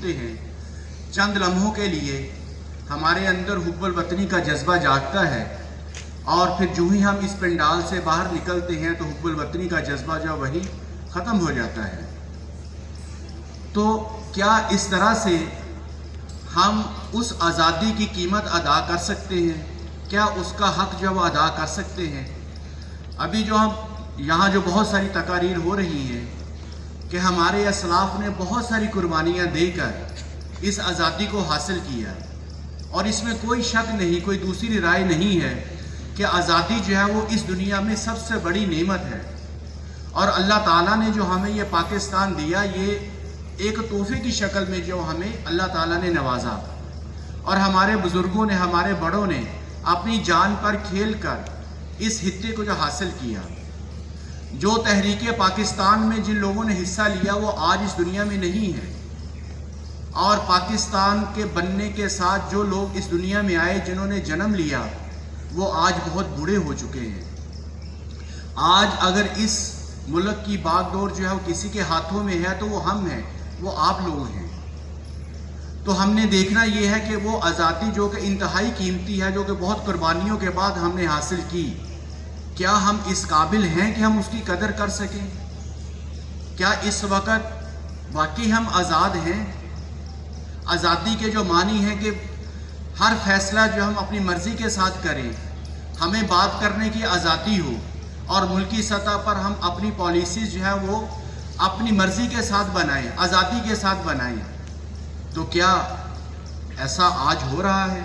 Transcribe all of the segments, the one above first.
سنتے ہیں چند لمحوں کے لیے ہمارے اندر حب الوطنی کا جذبہ جاگتا ہے، اور پھر جو ہی ہم اس پنڈال سے باہر نکلتے ہیں تو حب الوطنی کا جذبہ جو وہی ختم ہو جاتا ہے۔ تو کیا اس طرح سے ہم اس آزادی کی قیمت ادا کر سکتے ہیں؟ کیا اس کا حق جو وہ ادا کر سکتے ہیں؟ ابھی جو ہم یہاں جو بہت ساری تقاریر ہو رہی ہیں کہ ہمارے اسلاف نے بہت ساری قربانیاں دے کر اس آزادی کو حاصل کیا، اور اس میں کوئی شک نہیں، کوئی دوسری رائے نہیں ہے کہ آزادی جو ہے وہ اس دنیا میں سب سے بڑی نعمت ہے، اور اللہ تعالیٰ نے جو ہمیں یہ پاکستان دیا، یہ ایک تحفے کی شکل میں جو ہمیں اللہ تعالیٰ نے نوازا، اور ہمارے بزرگوں نے، ہمارے بڑوں نے اپنی جان پر کھیل کر اس خطے کو جو حاصل کیا۔ جو تحریک پاکستان میں جن لوگوں نے حصہ لیا وہ آج اس دنیا میں نہیں ہے، اور پاکستان کے بننے کے ساتھ جو لوگ اس دنیا میں آئے، جنہوں نے جنم لیا، وہ آج بہت بوڑھے ہو چکے ہیں۔ آج اگر اس ملک کی باغ ڈور جو ہے وہ کسی کے ہاتھوں میں ہے تو وہ ہم ہیں، وہ آپ لوگ ہیں۔ تو ہم نے دیکھنا یہ ہے کہ وہ آزادی جو کہ انتہائی قیمتی ہے، جو کہ بہت قربانیوں کے بعد ہم نے حاصل کی، کیا ہم اس قابل ہیں کہ ہم اس کی قدر کر سکیں؟ کیا اس وقت واقعی ہم آزاد ہیں؟ آزادی کے جو معنی ہے کہ ہر فیصلہ جو ہم اپنی مرضی کے ساتھ کریں، ہمیں بات کرنے کی آزادی ہو، اور ملکی سطح پر ہم اپنی پالیسیز جو ہے وہ اپنی مرضی کے ساتھ بنائیں، آزادی کے ساتھ بنائیں۔ تو کیا ایسا آج ہو رہا ہے؟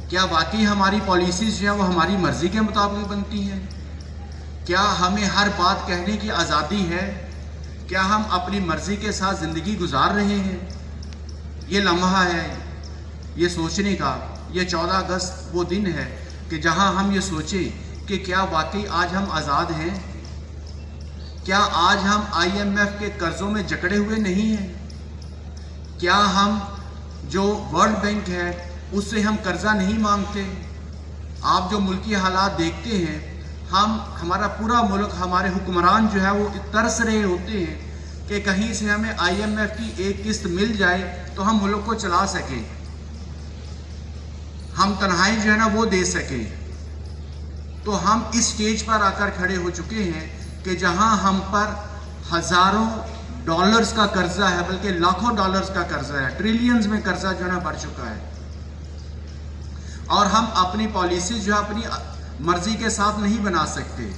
کیا واقعی ہماری پالیسیز جو ہیں وہ ہماری مرضی کے مطابق بنتی ہیں؟ کیا ہمیں ہر بات کہنے کی آزادی ہے؟ کیا ہم اپنی مرضی کے ساتھ زندگی گزار رہے ہیں؟ یہ لمحہ ہے یہ سوچنے کا، یہ 14 اگست وہ دن ہے کہ جہاں ہم یہ سوچیں کہ کیا واقعی آج ہم آزاد ہیں؟ کیا آج ہم IMF کے قرضوں میں جکڑے ہوئے نہیں ہیں؟ کیا ہم جو ورلڈ بینک ہے اس سے ہم قرضہ نہیں مانگتے؟ آپ جو ملکی حالات دیکھتے ہیں، ہمارا پورا ملک، ہمارے حکمران جو ہے وہ ترس رہے ہوتے ہیں کہ کہیں سے ہمیں IMF کی ایک قسط مل جائے تو ہم ملک کو چلا سکیں، ہم تنہائی جو ہے نا وہ دے سکیں۔ تو ہم اس سٹیج پر آ کر کھڑے ہو چکے ہیں کہ جہاں ہم پر ہزاروں ڈالرز کا قرضہ ہے، بلکہ لاکھوں ڈالرز کا قرضہ ہے، ٹریلینز میں قرضہ جو ہے نا بڑھ چکا ہے، اور ہم اپنی پالیسیز جو ہے اپنی مرضی کے ساتھ نہیں بنا سکتے۔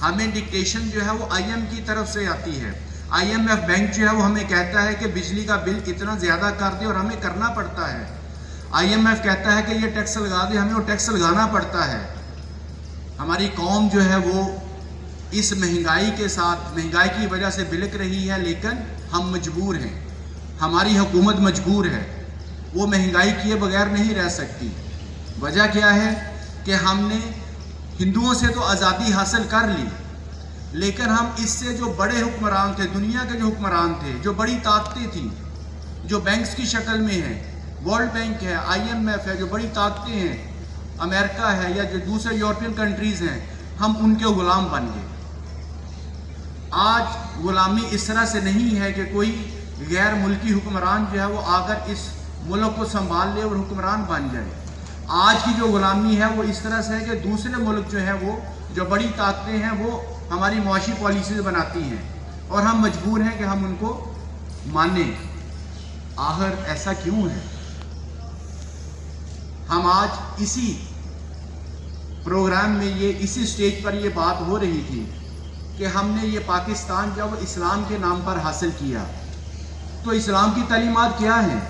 ہمیں ڈکٹیشن جو ہے وہ IMF کی طرف سے آتی ہے۔ IMF بینک جو ہے وہ ہمیں کہتا ہے کہ بجلی کا بل اتنا زیادہ کر دے، اور ہمیں کرنا پڑتا ہے۔ IMF کہتا ہے کہ یہ ٹیکس لگا دے، ہمیں وہ ٹیکس لگانا پڑتا ہے۔ ہماری قوم جو ہے وہ اس مہنگائی کے ساتھ، مہنگائی کی وجہ سے بلک رہی ہے، لیکن ہم مجبور ہیں، ہماری حکومت مجبور ہے، وہ مہنگائی کیے بغیر نہیں رہ سکتی۔ وجہ کیا ہے کہ ہم نے ہندوؤں سے تو آزادی حاصل کر لی، لیکن ہم اس سے جو بڑے حکمران تھے، دنیا کے جو حکمران تھے، جو بڑی طاقتیں تھیں، جو بینکس کی شکل میں ہیں، ورلڈ بینک ہے، IMF ہے، جو بڑی طاقتیں ہیں، امریکہ ہے یا جو دوسرے یورپین کنٹریز ہیں، ہم ان کے غلام بن گئے۔ آج غلامی اس طرح سے نہیں ہے کہ کوئی غیر ملکی حکمران جو ہے وہ آ کر اس ملک کو سنبھال لے اور حکمران بن جائے۔ آج کی جو غلامی ہے وہ اس طرح سے ہے کہ دوسرے ملک جو ہے وہ جو بڑی طاقتیں ہیں وہ ہماری معاشی پالیسیز بناتی ہیں، اور ہم مجبور ہیں کہ ہم ان کو مانیں۔ آخر ایسا کیوں ہے؟ ہم آج اسی پروگرام میں اسی سٹیج پر یہ بات ہو رہی تھی کہ ہم نے یہ پاکستان جب اسلام کے نام پر حاصل کیا، تو اسلام کی تعلیمات کیا ہیں؟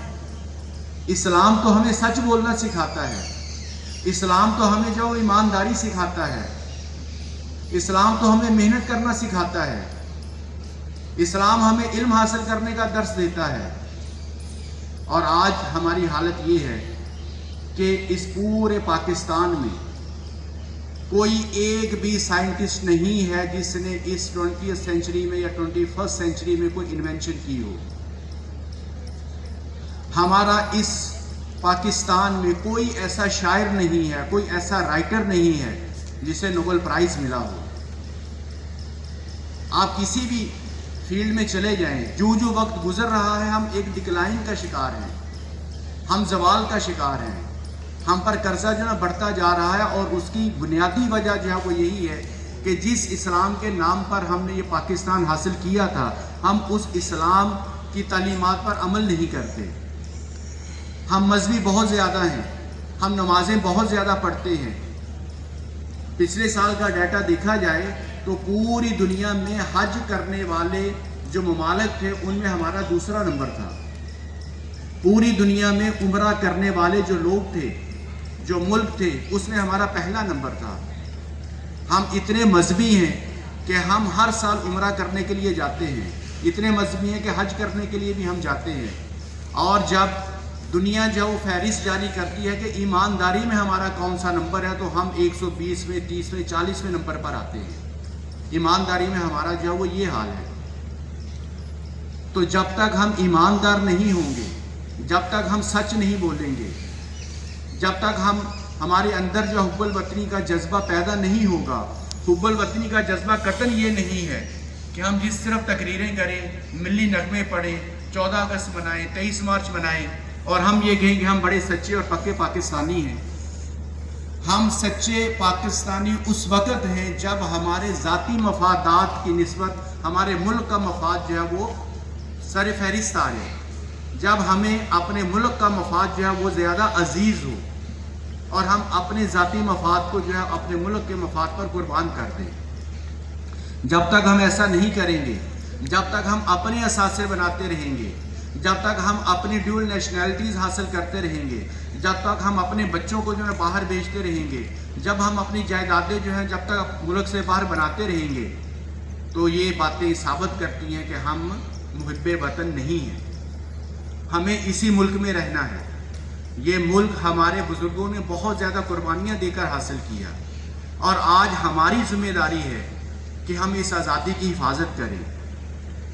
اسلام تو ہمیں سچ بولنا سکھاتا ہے، اسلام تو ہمیں جو ایمانداری سکھاتا ہے، اسلام تو ہمیں محنت کرنا سکھاتا ہے، اسلام ہمیں علم حاصل کرنے کا درس دیتا ہے۔ اور آج ہماری حالت یہ ہے کہ اس پورے پاکستان میں کوئی ایک بھی سائنٹسٹ نہیں ہے جس نے اس 20th سینچری میں یا 21st سینچری میں کوئی انوینشن کی ہو۔ ہمارا اس پاکستان میں کوئی ایسا شاعر نہیں ہے، کوئی ایسا رائٹر نہیں ہے جسے نوبل پرائز ملا ہو۔ آپ کسی بھی फील्ड में चले जाएं, जो जो वक्त गुजर रहा है हम एक डिक्लाइन का शिकार हैं, हम जवाल का शिकार हैं, हम पर कर्जा जो है बढ़ता जा रहा है। और उसकी बुनियादी वजह जो है वो यही है कि जिस इस्लाम के नाम पर हमने ये पाकिस्तान हासिल किया था, हम उस इस्लाम की तालीमात पर अमल नहीं करते। हम मजहबी बहुत ज़्यादा हैं, हम नमाजें बहुत ज़्यादा पढ़ते हैं। पिछले साल का डाटा देखा जाए तो पूरी दुनिया में हज करने वाले जो ममालिक थे उनमें हमारा दूसरा नंबर था। पूरी दुनिया में उम्रा करने वाले जो लोग थे, जो मुल्क थे, उसमें हमारा पहला नंबर था। हम इतने मजहबी हैं कि हम हर साल उम्रा करने के लिए जाते हैं, इतने मजहबी हैं कि हज करने के लिए भी हम जाते हैं। और जब दुनिया जो फहरिस्त जारी करती है कि ईमानदारी में हमारा कौन सा नंबर है, तो हम 120वें, 30वें, 40वें नंबर पर आते हैं। ईमानदारी में हमारा जो वो ये हाल है। तो जब तक हम ईमानदार नहीं होंगे, जब तक हम सच नहीं बोलेंगे, जब तक हमारे अंदर जो हुब्बुल वतनी का जज्बा पैदा नहीं होगा। हुब्बुल वतनी का जज्बा कतन ये नहीं है कि हम जिस तरफ तकरीरें करें, मिली नगमे पढ़ें, 14 अगस्त मनाएं, 23 मार्च मनाएं और हम ये कहें कि हम बड़े सच्चे और पक्के पाकिस्तानी हैं। हम सच्चे पाकिस्तानी उस वक़्त हैं जब हमारे ज़ाती मफादात की निस्बत हमारे मुल्क का मफाद जो है वो सर फहरिस्त आ जाए, जब हमें अपने मुल्क का मफाद जो है वो ज़्यादा अजीज़ हो और हम अपने ज़ाती मफाद को जो है अपने मुल्क के मफाद पर कुर्बान कर दें। जब तक हम ऐसा नहीं करेंगे, जब तक हम अपने असासे बनाते रहेंगे, जब तक हम अपनी ड्यूल नेशनैलिटीज़ हासिल करते रहेंगे, जब तक हम अपने बच्चों को जो है बाहर भेजते रहेंगे, जब हम अपनी जायदादें जो हैं जब तक मुल्क से बाहर बनाते रहेंगे, तो ये बातें साबित करती हैं कि हम मुहिब्बे वतन नहीं हैं। हमें इसी मुल्क में रहना है। ये मुल्क हमारे बुज़ुर्गों ने बहुत ज़्यादा कुर्बानियाँ देकर हासिल किया और आज हमारी ज़िम्मेदारी है कि हम इस आज़ादी की हिफाजत करें।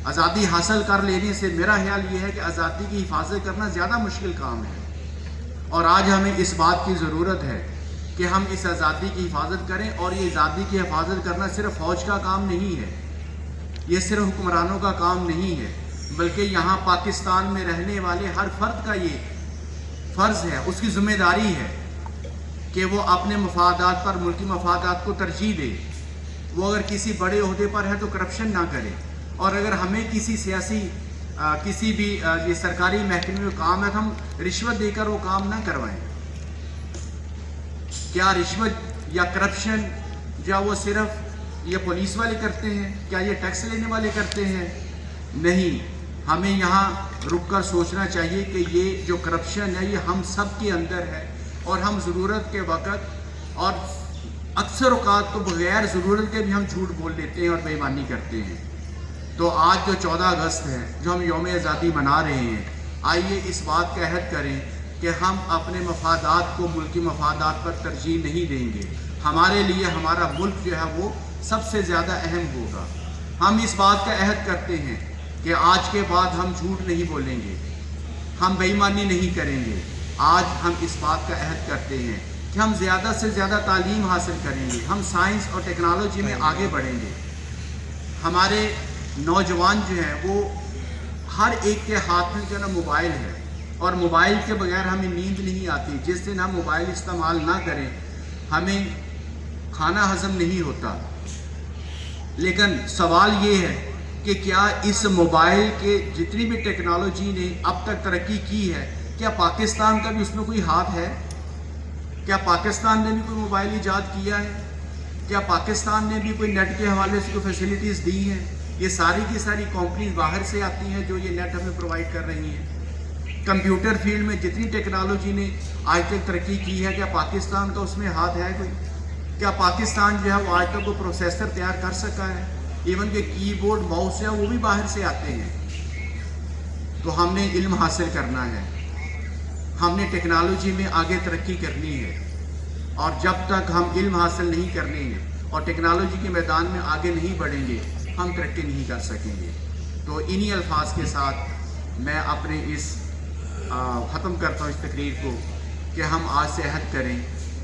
आज़ादी हासिल कर लेने से मेरा ख्याल ये है कि आज़ादी की हिफाजत करना ज़्यादा मुश्किल काम है और आज हमें इस बात की ज़रूरत है कि हम इस आज़ादी की हिफाजत करें। और ये आज़ादी की हिफाजत करना सिर्फ फ़ौज का काम नहीं है, ये सिर्फ हुक्मरानों का काम नहीं है, बल्कि यहाँ पाकिस्तान में रहने वाले हर फर्द का ये फ़र्ज़ है, उसकी ज़िम्मेदारी है कि वो अपने मफादात पर, मुल्की मफादात को तरजीह दे। वो अगर किसी बड़े ओहदे पर है तो करप्शन ना करे, और अगर हमें किसी सियासी किसी भी ये सरकारी महकमे में काम है तो हम रिश्वत देकर वो काम ना करवाएं। क्या रिश्वत या करप्शन या वो सिर्फ ये पुलिस वाले करते हैं? क्या ये टैक्स लेने वाले करते हैं? नहीं, हमें यहाँ रुक कर सोचना चाहिए कि ये जो करप्शन है ये हम सब के अंदर है और हम ज़रूरत के वक़्त और अक्सर औक़ात तो बग़ैर ज़रूरत के भी हम झूठ बोल लेते हैं और बेईमानी करते हैं। तो आज जो 14 अगस्त है, जो हम यौम आज़ादी मना रहे हैं, आइए इस बात का अहद करें कि हम अपने मफादात को मुल्की मफादात पर तरजीह नहीं देंगे। हमारे लिए हमारा मुल्क जो है वो सबसे ज़्यादा अहम होगा। हम इस बात का अहद करते हैं कि आज के बाद हम झूठ नहीं बोलेंगे, हम बेईमानी नहीं करेंगे। आज हम इस बात का अहद करते हैं कि हम ज़्यादा से ज़्यादा तालीम हासिल करेंगे, हम साइंस और टेक्नोलॉजी में आगे बढ़ेंगे। हमारे नौजवान जो हैं वो हर एक के हाथ में जो है ना मोबाइल है और मोबाइल के बगैर हमें नींद नहीं आती। जिस दिन हम मोबाइल इस्तेमाल ना करें हमें खाना हज़म नहीं होता। लेकिन सवाल ये है कि क्या इस मोबाइल के जितनी भी टेक्नोलॉजी ने अब तक तरक्की की है, क्या पाकिस्तान का भी उसमें कोई हाथ है? क्या पाकिस्तान ने भी कोई मोबाइल ईजाद किया है? क्या पाकिस्तान ने भी कोई नेट के हवाले से कोई फैसिलिटीज़ दी हैं? ये सारी की सारी कंपनीज बाहर से आती हैं जो ये नेट हमें प्रोवाइड कर रही हैं। कंप्यूटर फील्ड में जितनी टेक्नोलॉजी ने आज तक तरक्की की है, क्या पाकिस्तान का उसमें हाथ है कोई? क्या पाकिस्तान जो है वो आज तक वो प्रोसेसर तैयार कर सका है? इवन के कीबोर्ड माउस है वो भी बाहर से आते हैं। तो हमने इल्म हासिल करना है, हमने टेक्नोलॉजी में आगे तरक्की करनी है और जब तक हम इल्म हासिल नहीं करने और टेक्नोलॉजी के मैदान में आगे नहीं बढ़ेंगे हम तरक्की नहीं कर सकेंगे। तो इन्हीं अल्फाज के साथ मैं अपने इस ख़त्म करता हूँ इस तकरीर को कि हम आज से अहद करें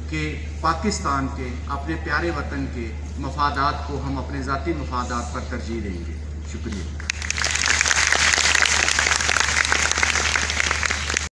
कि पाकिस्तान के अपने प्यारे वतन के मफादात को हम अपने ज़ाती मफादात पर तरजीह देंगे। शुक्रिया।